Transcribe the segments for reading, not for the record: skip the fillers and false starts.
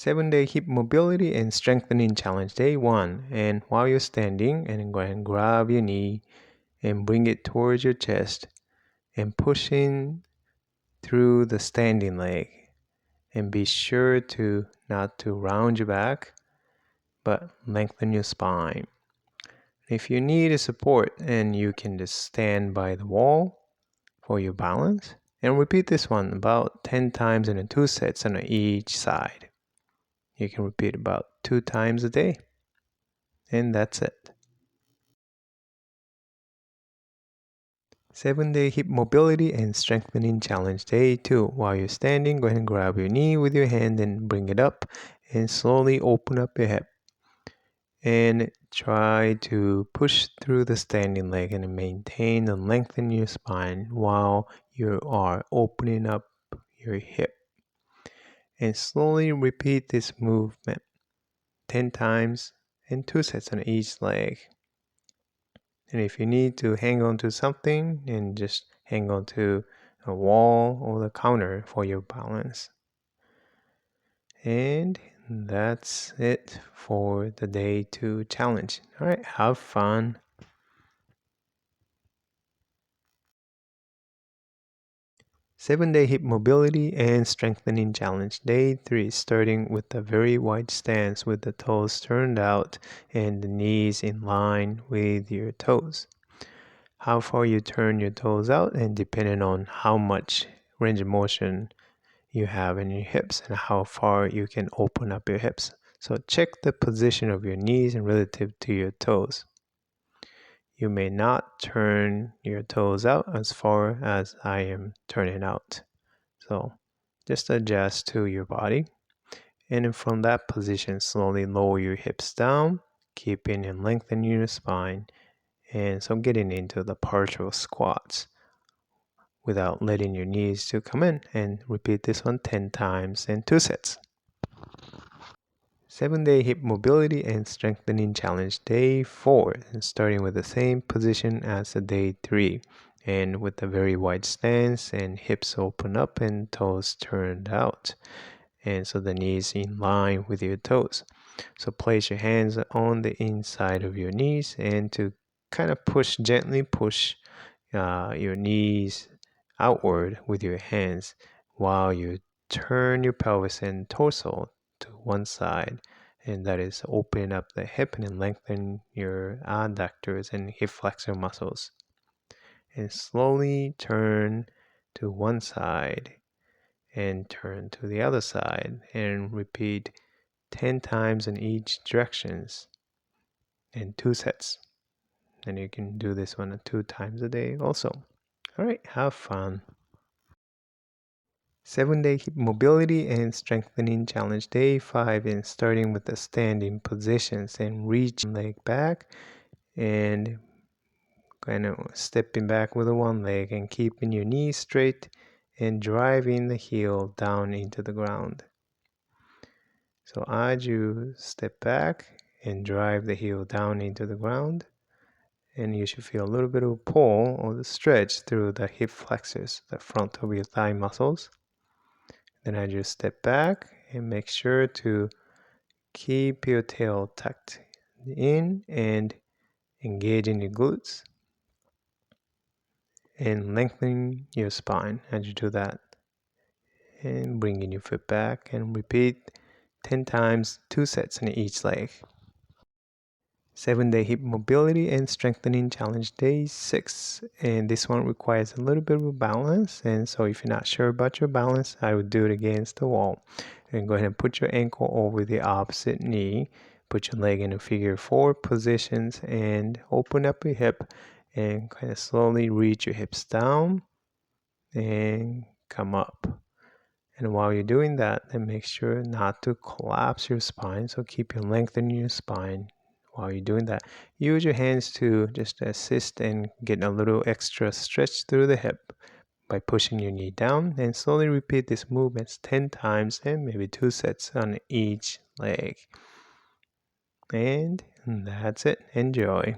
7-day hip mobility and strengthening challenge, day 1. And while you're standing, and go ahead and grab your knee and bring it towards your chest and push in through the standing leg. And be sure to not to round your back, but lengthen your spine. If you need a support, and you can just stand by the wall for your balance. And repeat this one about 10 times in 2 sets on each side. You can repeat about 2 times a day. And that's it. 7-day hip mobility and strengthening challenge, day 2. While you're standing, go ahead and grab your knee with your hand and bring it up and slowly open up your hip. And try to push through the standing leg and maintain and lengthen your spine while you are opening up your hip. And slowly repeat this movement 10 times in 2 sets on each leg. And if you need to hang on to something, and just hang on to a wall or the counter for your balance. And that's it for the day 2 challenge. All right, have fun. 7-day hip mobility and strengthening challenge, day 3, starting with a very wide stance with the toes turned out and the knees in line with your toes. How far you turn your toes out, and depending on how much range of motion you have in your hips and how far you can open up your hips. So check the position of your knees and relative to your toes. You may not turn your toes out as far as I am turning out. So just adjust to your body. And then from that position, slowly lower your hips down, keeping and lengthening your spine. And so getting into the partial squats without letting your knees to come in. And repeat this one 10 times in 2 sets. 7-day hip mobility and strengthening challenge, day 4, and starting with the same position as the day 3, and with a very wide stance and hips open up and toes turned out, and so the knees in line with your toes. So place your hands on the inside of your knees, and to kind of gently push your knees outward with your hands while you turn your pelvis and torso to one side, and that is open up the hip and lengthen your adductors and hip flexor muscles. And slowly turn to one side and turn to the other side, and repeat 10 times in each directions in 2 sets. And you can do this one 2 times a day also. All right, have fun. 7-day hip mobility and strengthening challenge, day 5, and starting with the standing positions and reach leg back and kind of stepping back with the one leg and keeping your knees straight and driving the heel down into the ground. So as you step back and drive the heel down into the ground, and you should feel a little bit of a pull or the stretch through the hip flexors, the front of your thigh muscles. Then as you step back, and make sure to keep your tail tucked in and engaging your glutes and lengthening your spine as you do that. And bringing your foot back, and repeat 10 times, 2 sets in each leg. 7-day hip mobility and strengthening challenge, day 6, and this one requires a little bit of a balance, and so if you're not sure about your balance, I would do it against the wall. And go ahead and put your ankle over the opposite knee, put your leg in a figure 4 positions, and open up your hip and kind of slowly reach your hips down and come up. And while you're doing that, then make sure not to collapse your spine, so keep your length in your spine. While you're doing that, use your hands to just assist and get a little extra stretch through the hip by pushing your knee down, and slowly repeat these movements 10 times and maybe 2 sets on each leg. And that's it. Enjoy.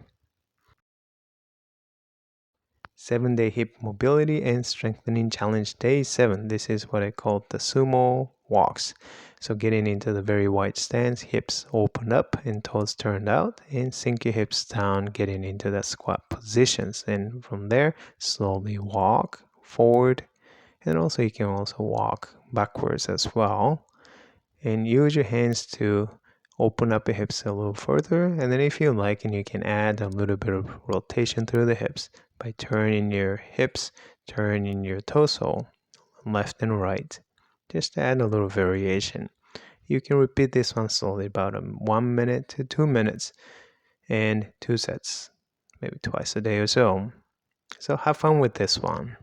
7-day hip mobility and strengthening challenge day 7. This is what I call the sumo walks. So getting into the very wide stance, hips open up and toes turned out, and sink your hips down, getting into the squat positions. And from there, slowly walk forward, and also you can also walk backwards as well. And use your hands to open up your hips a little further, and then if you like, and you can add a little bit of rotation through the hips by turning your hips, turning your torso left and right, just to add a little variation. You can repeat this one slowly, about 1 minute to 2 minutes, and 2 sets, maybe twice a day or so. So have fun with this one.